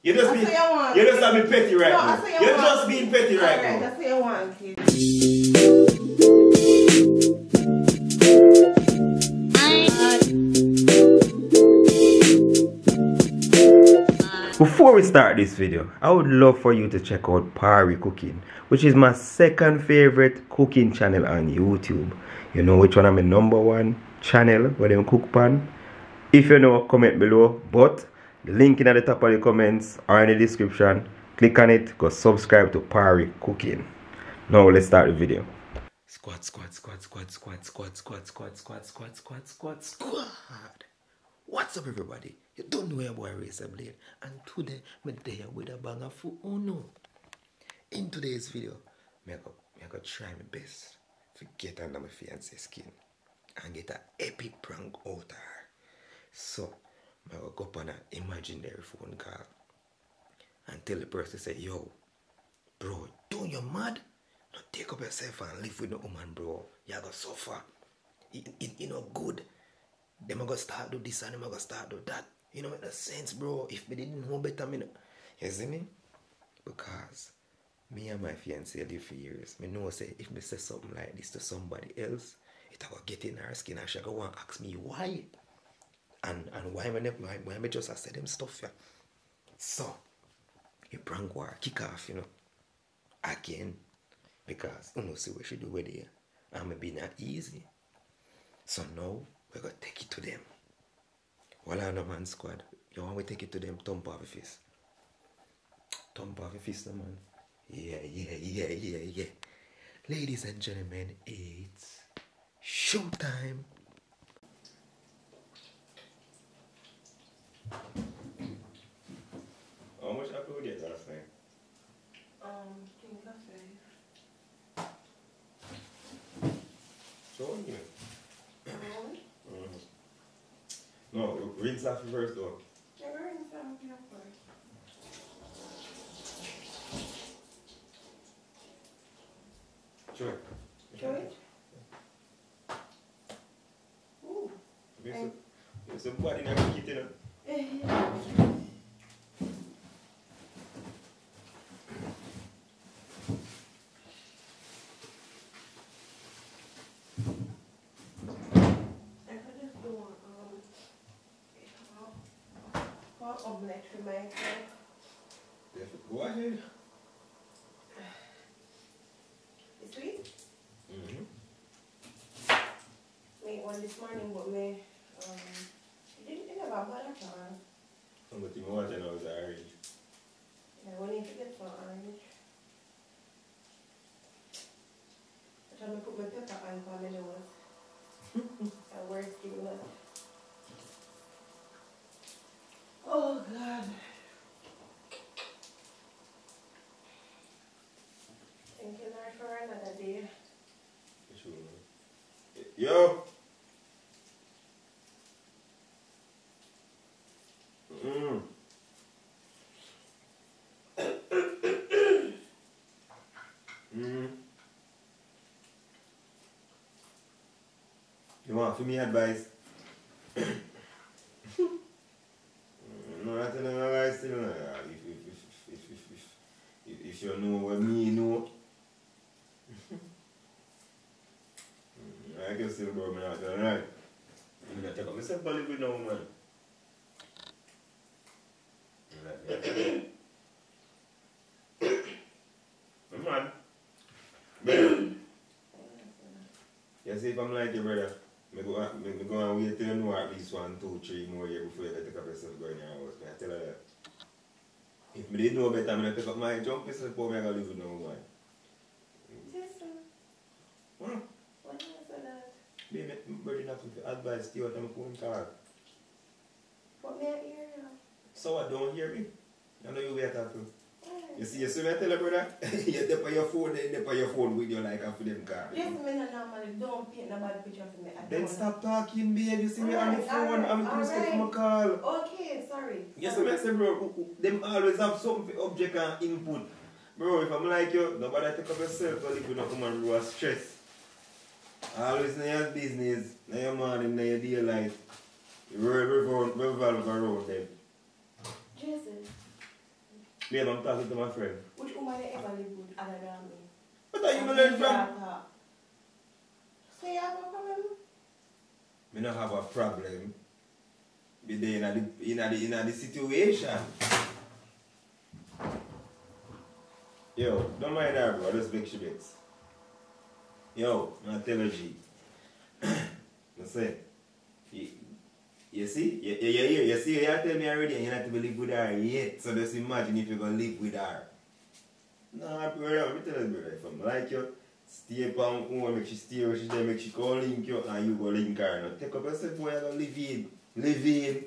You just being petty right now. You're just being petty right now. That's what you want, kid. Before we start this video, I would love for you to check out Pari Cooking, which is my second favorite cooking channel on YouTube. You know which one is my #1 channel where they cook pan? If you know, comment below. But the link in at the top of the comments or in the description. Click on it, go subscribe to Pari Cooking. Now let's start the video. Squad. What's up, everybody? You don't know your boy Razablade, and today I'm there with a banger for Uno. In today's video, I'm gonna try my best to get under my fiancée skin and get an epic prank out of her. So, I'm gonna go up on an imaginary phone call and tell the person, say, yo, bro, don't you mad? Don't take up yourself and live with no woman, bro. You're gonna suffer. You know, good. Them are gonna start do this and them are gonna start do that. You know, in a sense, bro, if we didn't know better, me know. You see me? Because me and my fiancée live for years. Me know, say, if me say something like this to somebody else, it will get in her skin and she go and ask me why. And why me just I say them stuff, yeah. So, a prank war kick off, you know, again. Because you know, see what she do with it. And maybe not easy. So now, we're going to take it to them. Well, I know, man, squad. You want me to take it to them? Thump off your face. Thump off your face, no, man. Yeah. Ladies and gentlemen, it's showtime. How much apple we get last night? King Cafe. So, yeah. No, rinse off first though. Yeah, rinse off your first. Sure. Ooh. There's some body in the kitchen. Omelette for myself. Go ahead. It's sweet? Mm-hmm. Made one this morning, but me, it never bad at all. Some of the thing I want to know is orange. Yeah, we need to get some orange. I try to put my pepper on for my nose. That works too much. Oh God. Thank you, Lord, for another day. Yo! You want for me advice? No, I tell you no lie still. If you know what me know, I can still go, man. I tell you right. I'm going to take up myself a little bit now, man. Man. You see, if I'm like your brother, I go and wait till you know at least 1, 2, 3 more years before you take up yourself going in your house. I tell you that. If I didn't know better, I'm going to pick up my jump myself before I go live with no one. Yes, sir. What? What is that? Baby, I'm ready enough to advise you on my phone call. What may I hear now? So what, don't hear me? I know you wait after. You see me I tell you, brother? You're there on your phone, they're on your phone with you like after them car. Yes, me normally don't paint no bad picture for me. Then stop talking, babe. You see me on the phone, I'm going to step from a call. Okay, sorry. Yes, I say, bro, them always have something for object and input. Bro, if I'm like you, nobody take up yourself to live with no woman who has stress. Always in your business, in your morning, in your day life. You revolve around them. Jason, Babe, I'm talking to my friend. Which woman you ever live with other than me? What are you going to learn from? So you have a problem? I don't have a problem. Be there in the situation. Yo, don't mind her, bro. Just make sure it's. Yo, I'm tell her G. I say, you see? You see, you tell me already and you not to live with her yet. So just imagine if you're going to live with her. No, brother, let me tell you, brother. If I'm like you, stay upon home, make she stay where she's there, make she go link you, and you go link her. Now, take up yourself, boy, you go live in. Live in.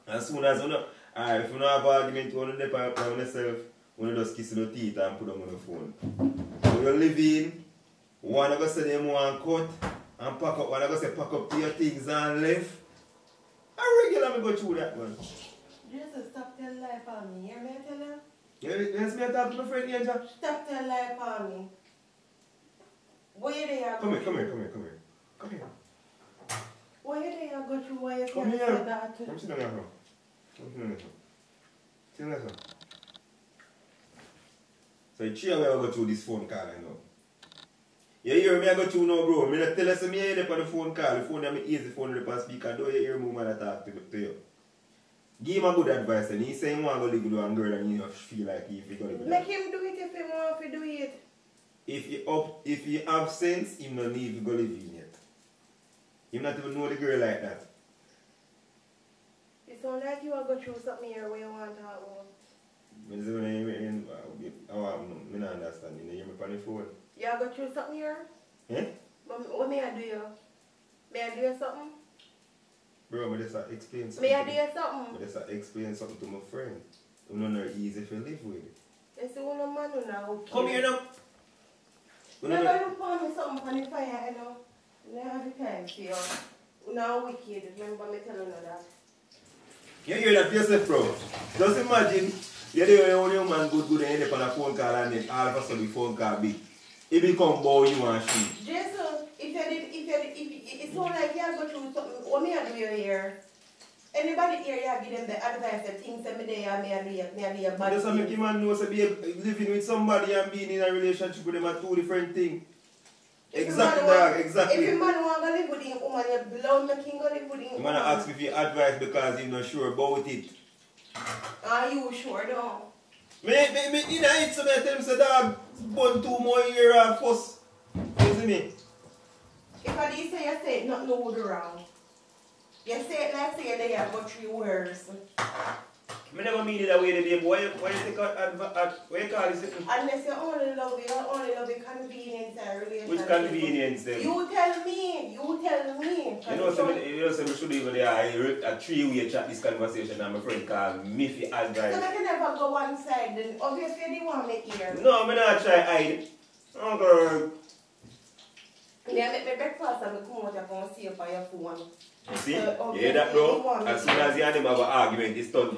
As soon as you know, if you don't have an argument, you want to depend on yourself, you just kiss your teeth and put them on the phone. So you live in, one of us say them one cut, and pack up, one of us say pack up your things and left. I regularly go through that one. Jesus, stop telling lie on me. Hear me tell you? Yes, me talk to my friend here, Jack. Stop telling lie on me. Why you there? Come here. Why you there? Go through why you Come can't here. say that? Come sit down here. Sit down here. So you three of us go through this phone call, I know. You hear me I go through now, bro. Me not tell us me hear on the phone call. The phone is easy phone on speaker. Don't you hear me when I talk to you? Give him a good advice and he say he want to live with one girl and you feel like if he going to live with Make him do it if he want to do it. If he have sense, he no need to go live in yet. He not even know the girl like that. It sounds like you are going through something here where you want to talk about. I don't understand. You hear me on the phone? You are going through something here? Eh? What may I do you? May I do you something? Bro, I just explain something. May I do you something? I just explain something to my friend. You know not easy if you live with it. You see one man who now okay. Come here now. Never look for me something on the fire, you know. You never have the time for you. Now wicked, remember me telling you that. You hear that yourself, bro? Just imagine, you're the only man good and end up on a phone call and then all of a sudden the phone call big. It become bow you and she. Jason, if it's not like you have go through something, what may I do you here? Anybody here, you give them the advice that things that me do you bad. Just to make a man know that living with somebody and being in a relationship with them are two different things. Exactly, dog, exactly. If a man want to live with him, woman, you blow make him go live with him. I'm going to ask me for your advice because he's not sure about it. Are you sure though? Me, you know, it's something I tell him, say, dog, burn 2 more years and fuss. You see me? If I did say you say it, nothing would wrong. You say it like say they have got 3 words. I never mean it that way, babe. Why you take out, why you call this? Unless you only love the convenience and relationship. Which convenience then? You tell me. You know, so we should even a 3-way chat this conversation and my friend called me for advice. So I can never go one side then. Obviously they want me here. No, I'm not try hide. Oh girl. Yeah, make me breakfast and come out and go see you for your phone. You see? You hear that, bro? As soon as you and him have an argument, it's done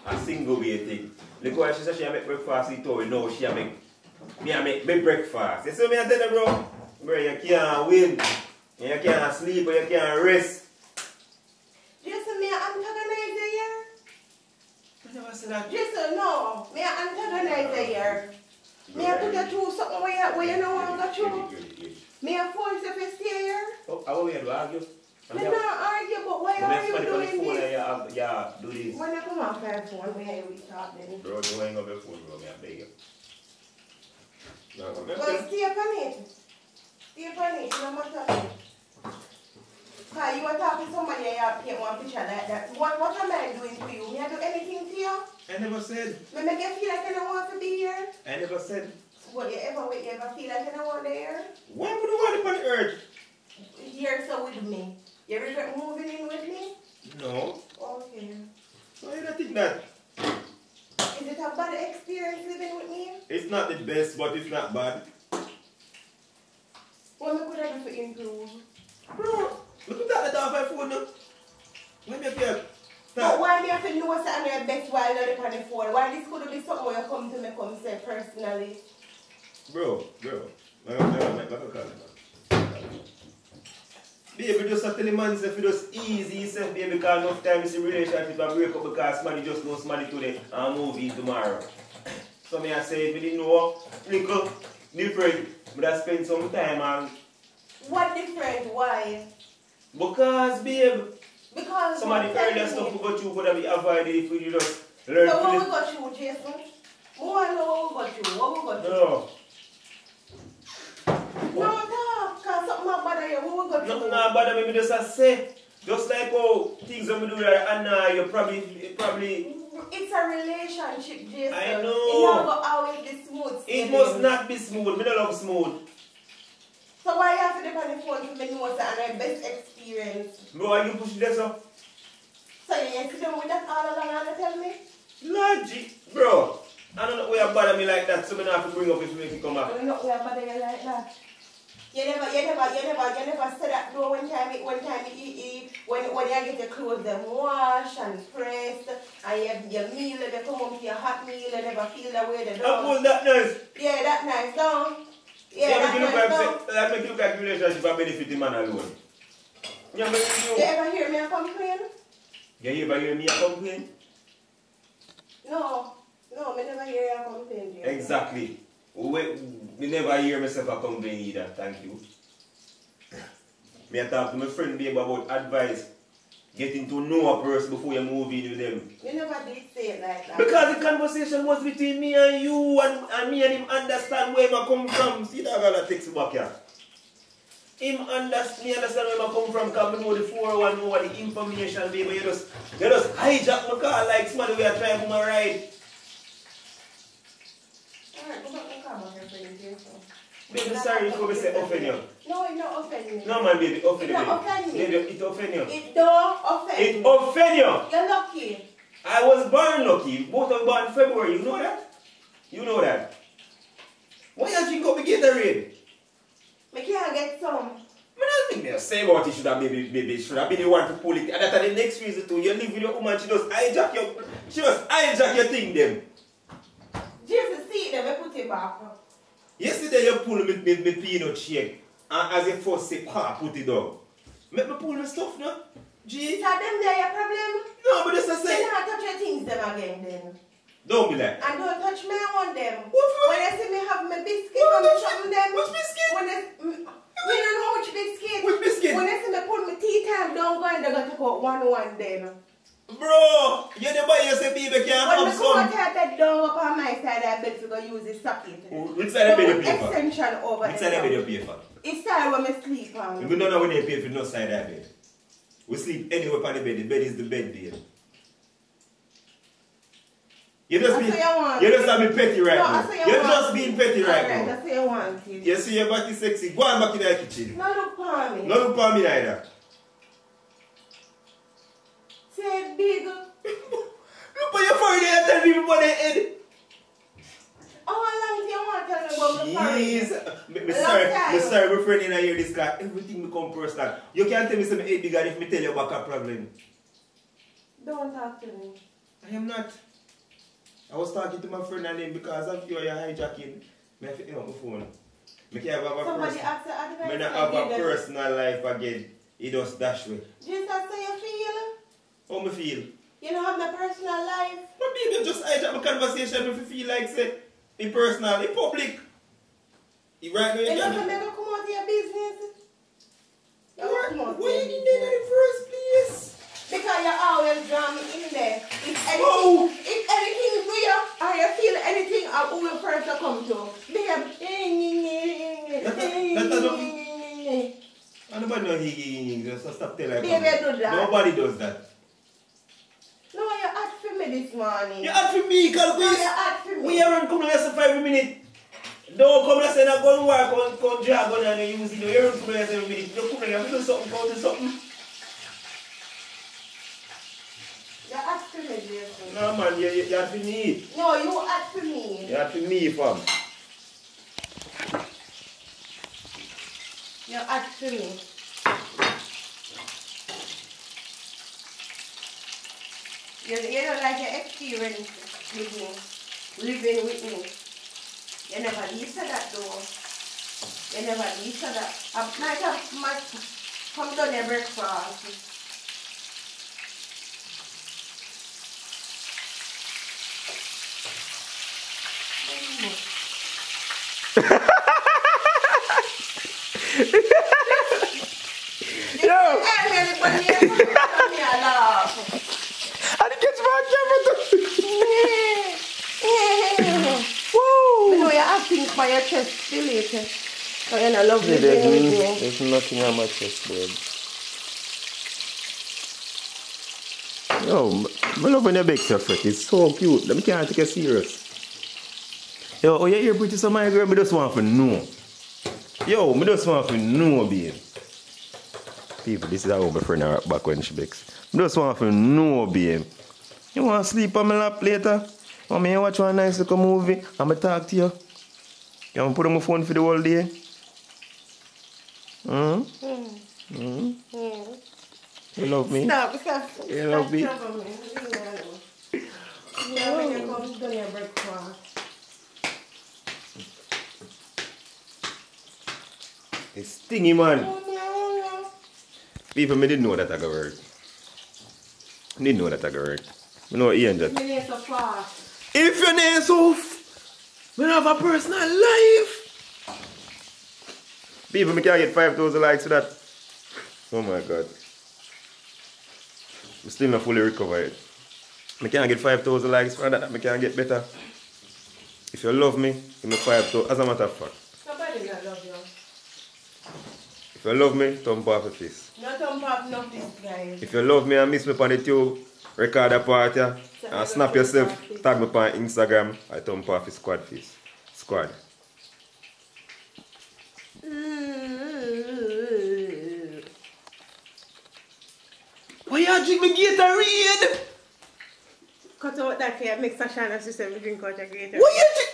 a single way thing. Look why she said she make breakfast, he told me, no, she make big breakfast. You see me I tell you, bro? Bro, you can't win. You can't sleep or you can't rest. Jason, may I antagonize you here? I never said that. Jason, no. May I antagonize you here? May I put you through something where you know what I'm going through? May I force you to stay here? Oh, I won't argue. I'm not arguing, but why are you doing this? Yeah, do this. When I come off my phone, where we talk then? Bro, don't hang up your phone, bro. I beg you. No, well, stay upon it. Stay upon it, no matter. Because you are talking to somebody and you have paint one picture like that. What am I doing to you? May I do anything to you? I never said. May I make you feel like I don't want to be here? I never said. What, you ever feel like I don't want to here? Why would you want to on earth? Here, so with me. You regret moving in with me? No. Okay. Why do you think that? Is it a bad experience living with me? It's not the best, but it's not bad. What could I do to improve? Bro, look at that off my phone now. Let me appear. But why do you have to know something your best while you're on the phone? Why this could be something where you come to me come say personally? Bro. I'm going to call him. Baby, just tell the man if it was easy, he said, baby, because enough time is in relationship and break up because somebody just knows somebody today and move in tomorrow. So me I say, if you didn't know, little different, but I spend some time and... What different? Why? Because, babe, because some of the earlier stuff we go through could have been avoided if we just learn. So what we go through, Jason? More I know what we go through. What we go through? No. No, because something not bother you. What we go through? Nothing not bother me, just I say. Just like how things when we do that, and you probably... It's a relationship, Jason. I know. It never always be smooth. It must not be smooth. Me don't love smooth. So why you have to depend on the phone to me know that and my best experience? Bro, are you pushing this up? So you sit down with that all along and tell me? Logic, bro. I don't know why you bother me like that, so I don't have to bring up if you make it come back. I don't know why I bother you like that. You never said that though when you get your clothes them washed and pressed and your meal they come home to your hot meal and never feel that way they don't. How that nice? Yeah, that nice, don't. Yeah, that make you look like the relationship and benefit the man alone. You ever hear me complain? You ever hear me complain? No, me never hear you complain. Exactly. Me never hear myself a complain either, thank you. Me I talk to my friend babe about advice. Getting to know a person before you move in with them. You never did say it like that. Because the conversation was between me and you and me and him understand where I come from. See that girl that takes me back here. Me understand where I come from because I know the 401 know the information, baby. You just hijack my car like somebody we are trying to ride. Alright, go back and come on your friend here. Baby, sorry for me say offend you. No, it don't offend me. No man, baby, offend you. It don't offend me. Baby, it offend you. It don't offend me. It offend you. You're lucky. I was born lucky. Both of us born in February. You know that? You know that. Why don't you drink up the Gatorade? I can't get some. I don't think they'll say about it should have been the one to pull it. And that's the next reason too. You live with your woman, she just hijack your thing them. Just see them, I put it back. Yesterday you pull me peanut shake. And as you first say, put it down. Make me pull my stuff now. Gee. Is that them there your problem? No, but that's a say. You don't touch your things them again then. Don't be like. And don't touch me on them. What for? When you see me have my biscuit and me something them. Which biscuit? When you don't know which biscuit. Which biscuit? When you see me put my tea time down, go and they got to put one then. Bro, you never buy yourself people can't have some. When I come out that down up on my side, I bet to go use the socket. Which side of bed you pay for? Extension over there. Which side of bed you pay for? It's time when I sleep on. We don't know when they pay for no side of bed. We sleep anywhere on the bed. The bed is the bed, babe. You just being petty right now. You're just being petty right now. That's what you want. You see your back is sexy. Go on back in the kitchen. No look for me. No look for me either. Say big. Look for your forehead and tell people about their head. How long do you want to tell me about my forehead? I'm sorry, my friend in here this car. Everything become personal. You can't tell me something head bigger if me tell you about a problem. Don't talk to me. I am not. I was talking to my friend and him because of you, you're hijacking. I have to hang up my phone. I can't have a personal life again. It just dash me. Just how you feel? How me feel? You don't have no personal life? No, baby, just hijack my conversation if you feel like say, in personal, in public. You right now, you doesn't make you come out of your business? Why you in there in the first place? Because you always draw me in there. If anything is weird, or you feel anything, who will first come to? Nobody knows he just stop telling me. Baby, do that. Nobody does that. No, you asked for me this morning. You asked for me, because we are on come less than 5 minutes. Don't come less than a gun work, come drag on and use it. You're on come less than 1 minute. You come here, you do something, go to something. You asked for me, Jason. No, man, you asked for me. No, you asked for me. You asked for me, fam. You asked for me. You don't like your experience with me, living with me. You never leave to that door. You never leave to that. I might have Come done your breakfast. Yo! I didn't get my camera. Woo! You know you have things by your chest still later. So you're not lovely thing with me. There's nothing on my chest, babe. Yo, I love when you bake stuff, Freck. It's so cute. Let me can't take it serious. Yo, oh, you hear pretty so my girl, I just want to know. Yo, I just want to know, babe. People, this is how my friend are back when she bakes. I just want to know, babe. You want to sleep on my lap later? Want me to watch one nice little movie? I'm going to talk to you. You want to put on my phone for the whole day? You love me? Stop. You love me? It's stingy, man. People, I didn't know that I could work. I didn't know that I could work. I know Ian just. If your name so we have a personal life. People, I can't get 5,000 likes for that. Oh my God. I'm still not fully recovered. I can't get 5,000 likes for that. I can't get better. If you love me, give me 5,000. As a matter of fact. Somebody not love you. If you love me, thumb off your face. No thumb off, not this guy. If you love me and miss me on the tube, record a party and snap yourself, tag me on Instagram, I thumb off your squad face. Squad. Why you drink me Gatorade? Cut out that here, make Sasha and her sister drink out your Gatorade. Why you drink?